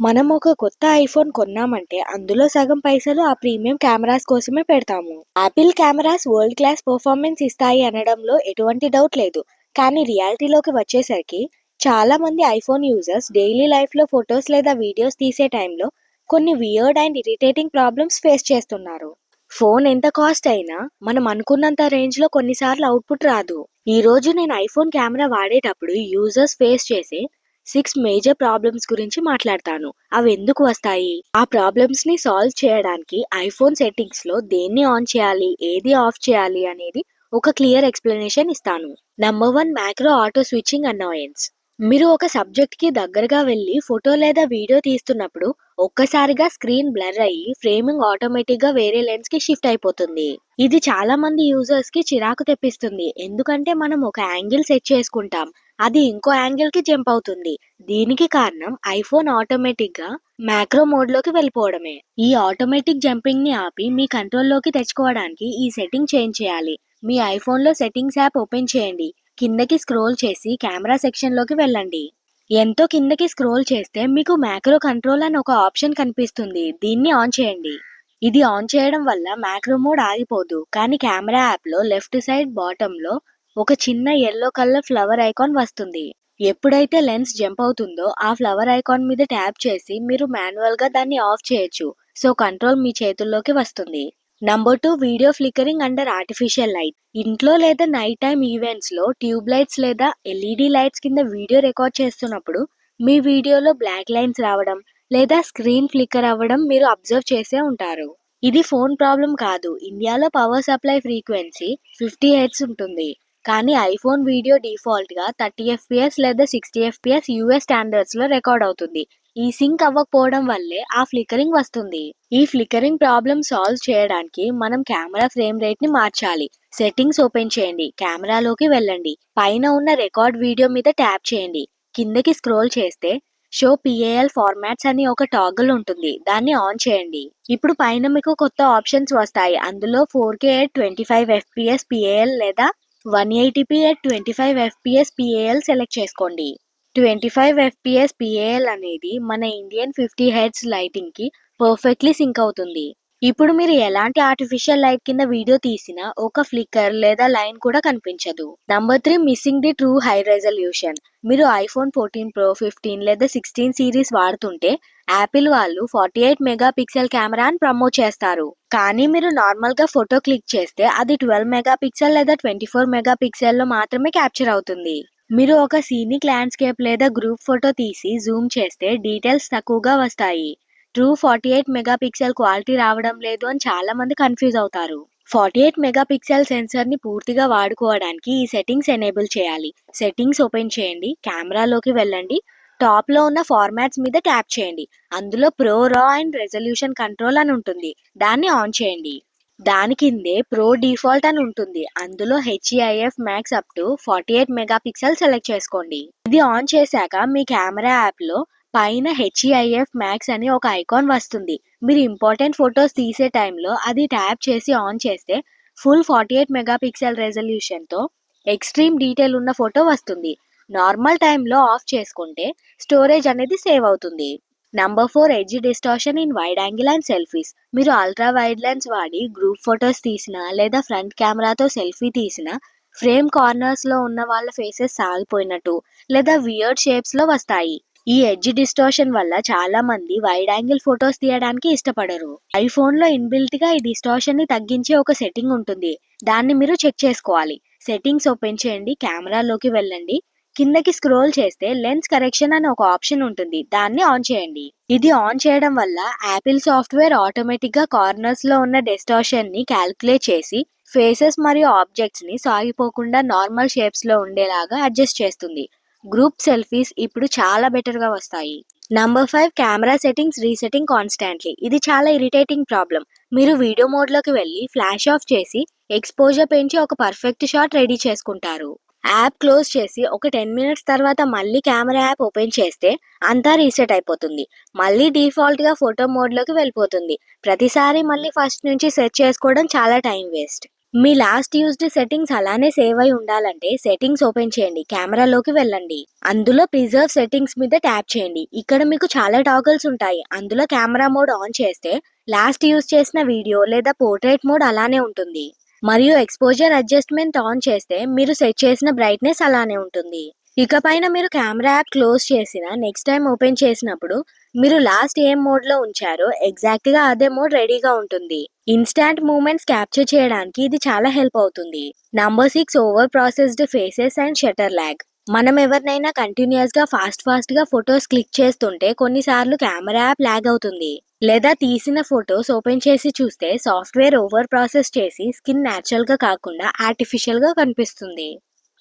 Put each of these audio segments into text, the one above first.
మనం ఒక కొత్త ఐఫోన్ కొన్నామంటే అందులో సగం పైసలు ఆ ప్రీమియం కెమెరాస్ కోసమే పెడతాము. Apple cameras world class performance ఇస్తాయి అనడంలో ఎటువంటి డౌట్ లేదు. కానీ రియాలిటీలోకి వచ్చేసరికి చాలా మంది ఐఫోన్ యూజర్స్ డైలీ లైఫ్లో ఫొటోస్ లేదా వీడియోస్ తీసే టైంలో కొన్ని weird and irritating problems face చేస్తున్నారు. ఫోన్ ఎంత కాస్ట్ అయినా మనం అనుకున్నంత రేంజ్లో కొన్నిసార్లు అవుట్పుట్ రాదు. ఈ రోజు నేను ఐఫోన్ కెమెరా వాడేటప్పుడు యూజర్స్ ఫేస్ చేసే 6 మేజర్ ప్రాబ్లమ్స్ గురించి మాట్లాడతాను. అవి ఎందుకు వస్తాయి? ఆ ప్రాబ్లమ్స్ ని సాల్వ్ చేయడానికి ఐఫోన్ సెట్టింగ్స్ లో దేన్ని ఆన్ చేయాలి, ఏది ఆఫ్ చేయాలి అనేది ఒక క్లియర్ ఎక్స్ప్లెనేషన్ ఇస్తాను. Number 1, macro auto switching announce. మీరు ఒక సబ్జెక్ట్ కి దగ్గరగా వెళ్ళి ఫోటో లేదా వీడియో తీస్తున్నప్పుడు ఒక్కసారిగా స్క్రీన్ బ్లర్ అయ్యి ఫ్రేమింగ్ ఆటోమేటిక్ గా వేరే లెన్స్ కి షిఫ్ట్ అయిపోతుంది. ఇది చాలా మంది యూజర్స్ కి చిరాకు తెప్పిస్తుంది. ఎందుకంటే మనం ఒక యాంగిల్ సెట్ చేసుకుంటాం, అది ఇంకో యాంగిల్ కి జంప్ అవుతుంది. దీనికి కారణం ఐఫోన్ ఆటోమేటిక్ గా మ్యాక్రో మోడ్ లోకి వెళ్ళిపోవడమే. ఈ ఆటోమేటిక్ జంపింగ్ ని ఆపి మీ కంట్రోల్ లోకి తెచ్చుకోవడానికి ఈ సెట్టింగ్ చేంజ్ చేయాలి. మీ ఐఫోన్ లో సెట్టింగ్స్ యాప్ ఓపెన్ చేయండి. కిందకి స్క్రోల్ చేసి కెమెరా సెక్షన్ లోకి వెళ్ళండి. ఎంతో కిందకి స్క్రోల్ చేస్తే మీకు మ్యాక్రో కంట్రోల్ అని ఒక ఆప్షన్ కనిపిస్తుంది. దీన్ని ఆన్ చేయండి. ఇది ఆన్ చేయడం వల్ల మ్యాక్రో మోడ్ ఆగిపోదు, కానీ కెమెరా యాప్ లో లెఫ్ట్ సైడ్ బాటమ్ లో ఒక చిన్న ఎల్లో కలర్ ఫ్లవర్ ఐకాన్ వస్తుంది. ఎప్పుడైతే లెన్స్ జంప్ అవుతుందో ఆ ఫ్లవర్ ఐకాన్ మీద ట్యాప్ చేసి మీరు మాన్యువల్ గా దాన్ని ఆఫ్ చేయొచ్చు. సో కంట్రోల్ మీ చేతుల్లోకి వస్తుంది. Number 2, video flickering under artificial light. ఇంట్లో లేదా నైట్ టైమ్ ఈవెంట్స్ లో ట్యూబ్ లైట్స్ లేదా ఎల్ఈడి లైట్స్ కింద వీడియో రికార్డ్ చేస్తున్నప్పుడు మీ వీడియోలో బ్లాక్ లైన్స్ రావడం లేదా స్క్రీన్ ఫ్లిక్కర్ అవ్వడం మీరు అబ్జర్వ్ చేసే ఉంటారు. ఇది ఫోన్ ప్రాబ్లం కాదు. ఇండియాలో పవర్ సప్లై ఫ్రీక్వెన్సీ 50 హెర్ట్జ్ ఉంటుంది. కానీ ఐఫోన్ వీడియో డిఫాల్ట్ గా 30 FPS లేదా 60 FPS యూఎస్ స్టాండర్డ్స్ లో రికార్డ్ అవుతుంది. ఈ సింక్ అవ్వకపోవడం వల్లే ఆ ఫ్లికరింగ్ వస్తుంది. ఈ ఫ్లికరింగ్ ప్రాబ్లమ్ సాల్వ్ చేయడానికి మనం కెమెరా ఫ్రేమ్ రేట్ ని మార్చాలి. సెట్టింగ్స్ ఓపెన్ చేయండి, కెమెరాలోకి వెళ్ళండి, పైన ఉన్న రికార్డ్ వీడియో మీద ట్యాప్ చేయండి. కిందకి స్క్రోల్ చేస్తే షో పిఏఎల్ ఫార్మాట్స్ అని ఒక టాగల్ ఉంటుంది. దాన్ని ఆన్ చేయండి. ఇప్పుడు పైన మీకు కొత్త ఆప్షన్స్ వస్తాయి. అందులో 4K at 25 FPS పిఏఎల్ లేదా 180p at 25 FPS PAL select చేసుకోండి. 25 FPS PAL అనేది మన ఇండియన్ 50 హెర్ట్జ్ లైటింగ్ కి పర్ఫెక్ట్లీ సింక్ అవుతుంది. ఇప్పుడు మీరు ఎలాంటి ఆర్టిఫిషియల్ లైట్ కింద వీడియో తీసినా ఒక ఫ్లిక్కర్ లేదా లైన్ కూడా కనిపించదు. Number 3, missing the true high resolution. మీరు ఐఫోన్ 14 Pro, 15 లేదా 16 సిరీస్ వాడుతుంటే యాపిల్ వాళ్ళు 48 మెగా పిక్సెల్ కెమెరా అని ప్రమోట్ చేస్తారు. కానీ మీరు నార్మల్ గా ఫోటో క్లిక్ చేస్తే అది 12 మెగా పిక్సెల్ లేదా 24 మెగా పిక్సెల్ లో మాత్రమే క్యాప్చర్ అవుతుంది. మీరు ఒక సీనిక్ ల్యాండ్స్కేప్ లేదా గ్రూప్ ఫోటో తీసి జూమ్ చేస్తే డీటెయిల్స్ తక్కువగా వస్తాయి. ట్రూ 48 మెగా పిక్సెల్ క్వాలిటీ రావడం లేదు అని చాలా మంది కన్ఫ్యూజ్ అవుతారు. 48 మెగా పిక్సెల్ సెన్సర్ ని పూర్తిగా వాడుకోవడానికి ఈ సెట్టింగ్స్ ఎనేబుల్ చేయాలి. సెట్టింగ్స్ ఓపెన్ చేయండి, కెమెరాలోకి వెళ్ళండి, టాప్ లో ఉన్న ఫార్మాట్స్ మీద ట్యాప్ చేయండి. అందులో ప్రో రా అండ్ రెజల్యూషన్ కంట్రోల్ అని ఉంటుంది. దాన్ని ఆన్ చేయండి. దాని కిందే ప్రో డిఫాల్ట్ అని ఉంటుంది. అందులో HEIF max up to 48 mega pixel select చేసుకోండి. ఇది ఆన్ చేశాక మీ కెమెరా యాప్ లో పైన HEIF మ్యాక్స్ అని ఒక ఐకాన్ వస్తుంది. మీరు ఇంపార్టెంట్ ఫొటోస్ తీసే టైంలో అది ట్యాప్ చేసి ఆన్ చేస్తే ఫుల్ 48 మెగా పిక్సెల్ రెజల్యూషన్ తో ఎక్స్ట్రీమ్ డీటెయిల్ ఉన్న ఫోటో వస్తుంది. నార్మల్ టైంలో ఆఫ్ చేసుకుంటే స్టోరేజ్ అనేది సేవ్ అవుతుంది. Number 4, edge distortion in wide angle and selfies. మీరు అల్ట్రా వైడ్ లెన్స్ వాడి గ్రూప్ ఫొటోస్ తీసినా లేదా ఫ్రంట్ కెమెరాతో సెల్ఫీ తీసినా ఫ్రేమ్ కార్నర్స్ లో ఉన్న వాళ్ళ ఫేసెస్ సాగిపోయినట్టు లేదా వియర్డ్ షేప్స్ లో వస్తాయి. ఈ ఎడ్జ్ డిస్టార్షన్ వల్ల చాలా మంది వైడ్ యాంగిల్ ఫొటోస్ తీయడానికి ఇష్టపడరు. ఐఫోన్ లో ఇన్బిల్ట్ గా ఈ డిస్టార్షన్ ని తగ్గించే ఒక సెట్టింగ్ ఉంటుంది. దాన్ని మీరు చెక్ చేసుకోవాలి. సెట్టింగ్స్ ఓపెన్ చేయండి, కెమెరాలోకి వెళ్ళండి, కిందకి స్క్రోల్ చేస్తే లెన్స్ కరెక్షన్ అని ఒక ఆప్షన్ ఉంటుంది. దాన్ని ఆన్ చేయండి. ఇది ఆన్ చేయడం వల్ల యాపిల్ సాఫ్ట్వేర్ ఆటోమేటిక్ గా కార్నర్స్ లో ఉన్న డిస్టార్షన్ ని క్యాల్కులేట్ చేసి ఫేసెస్ మరియు ఆబ్జెక్ట్స్ ని సాగిపోకుండా నార్మల్ షేప్స్ లో ఉండేలాగా అడ్జస్ట్ చేస్తుంది. గ్రూప్ సెల్ఫీస్ ఇప్పుడు చాలా బెటర్ గా వస్తాయి. Number 5, camera settings resetting constantly. ఇది చాలా ఇరిటేటింగ్ ప్రాబ్లం. మీరు వీడియో మోడ్ లోకి వెళ్ళి ఫ్లాష్ ఆఫ్ చేసి ఎక్స్పోజర్ పెంచి ఒక పర్ఫెక్ట్ షాట్ రెడీ చేసుకుంటారు. యాప్ క్లోజ్ చేసి ఒక 10 మినిట్స్ తర్వాత మళ్ళీ కెమెరా యాప్ ఓపెన్ చేస్తే అంతా రీసెట్ అయిపోతుంది. మళ్ళీ డిఫాల్ట్ గా ఫోటో మోడ్ లోకి వెళ్ళిపోతుంది. ప్రతిసారి మళ్ళీ ఫస్ట్ నుంచి సెట్ చేసుకోవడం చాలా టైం వేస్ట్. మీ లాస్ట్ యూజ్డ్ సెట్టింగ్స్ అలానే సేవ్ అయి ఉండాలంటే సెట్టింగ్స్ ఓపెన్ చేయండి, కెమెరాలోకి వెళ్ళండి. అందులో ప్రిజర్వ్ సెట్టింగ్స్ మీద ట్యాప్ చేయండి. ఇక్కడ మీకు చాలా టాగల్స్ ఉంటాయి. అందులో కెమెరా మోడ్ ఆన్ చేస్తే లాస్ట్ యూజ్ చేసిన వీడియో లేదా పోర్ట్రేట్ మోడ్ అలానే ఉంటుంది. మరియు ఎక్స్పోజర్ అడ్జస్ట్మెంట్ ఆన్ చేస్తే మీరు సెట్ చేసిన బ్రైట్నెస్ అలానే ఉంటుంది. ఇకపైన మీరు కెమెరా యాప్ క్లోజ్ చేసిన నెక్స్ట్ టైం ఓపెన్ చేసినప్పుడు మీరు లాస్ట్ ఏం మోడ్ లో ఉంచారో ఎగ్జాక్ట్ గా అదే మోడ్ రెడీగా ఉంటుంది. ఇన్స్టాంట్ మూమెంట్స్ క్యాప్చర్ చేయడానికి ఇది చాలా హెల్ప్ అవుతుంది. Number 6, over processed faces and shutter lag. మనం ఎవరినైనా కంటిన్యూస్ గా ఫాస్ట్ గా ఫొటోస్ క్లిక్ చేస్తుంటే కొన్నిసార్లు కెమెరా యాప్ లాగ్ అవుతుంది. లేదా తీసిన ఫొటోస్ ఓపెన్ చేసి చూస్తే సాఫ్ట్వేర్ ఓవర్ ప్రాసెస్ చేసి స్కిన్ న్యాచురల్ గా కాకుండా ఆర్టిఫిషియల్ గా కనిపిస్తుంది.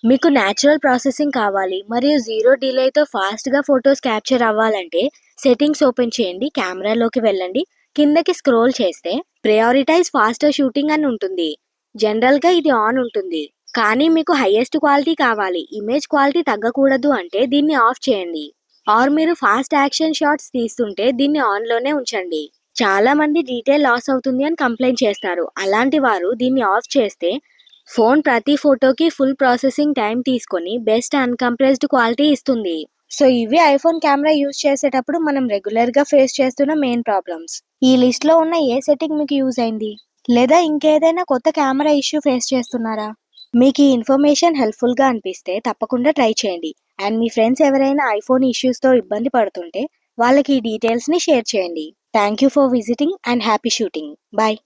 మీకు న్యాచురల్ ప్రాసెసింగ్ కావాలి మరియు జీరో డిలేతో ఫాస్ట్గా ఫొటోస్ క్యాప్చర్ అవ్వాలంటే సెట్టింగ్స్ ఓపెన్ చేయండి, కెమెరాలోకి వెళ్ళండి, కిందకి స్క్రోల్ చేస్తే ప్రయారిటైజ్ ఫాస్టర్ షూటింగ్ అని ఉంటుంది. జనరల్గా ఇది ఆన్ ఉంటుంది, కానీ మీకు హైయెస్ట్ క్వాలిటీ కావాలి, ఇమేజ్ క్వాలిటీ తగ్గకూడదు అంటే దీన్ని ఆఫ్ చేయండి. ఆర్ మీరు ఫాస్ట్ యాక్షన్ షాట్స్ తీస్తుంటే దీన్ని ఆన్లోనే ఉంచండి. చాలా మంది డీటెయిల్ లాస్ అవుతుంది అని కంప్లైంట్ చేస్తారు. అలాంటి వారు దీన్ని ఆఫ్ చేస్తే ఫోన్ ప్రతి ఫోటోకి ఫుల్ ప్రాసెసింగ్ టైం తీసుకొని బెస్ట్ అన్కంప్రెస్డ్ క్వాలిటీ ఇస్తుంది. సో ఇవి ఐఫోన్ కెమెరా యూజ్ చేసేటప్పుడు మనం రెగ్యులర్గా ఫేస్ చేస్తున్న మెయిన్ ప్రాబ్లమ్స్. ఈ లిస్ట్లో ఉన్న ఏ సెట్టింగ్ మీకు యూజ్ అయింది, లేదా ఇంకేదైనా కొత్త కెమెరా ఇష్యూ ఫేస్ చేస్తున్నారా? మీకు ఈ ఇన్ఫర్మేషన్ హెల్ప్ఫుల్గా అనిపిస్తే తప్పకుండా ట్రై చేయండి. అండ్ మీ ఫ్రెండ్స్ ఎవరైనా ఐఫోన్ ఇష్యూస్తో ఇబ్బంది పడుతుంటే వాళ్ళకి ఈ డీటెయిల్స్ని షేర్ చేయండి. Thank you for visiting and happy shooting. Bye.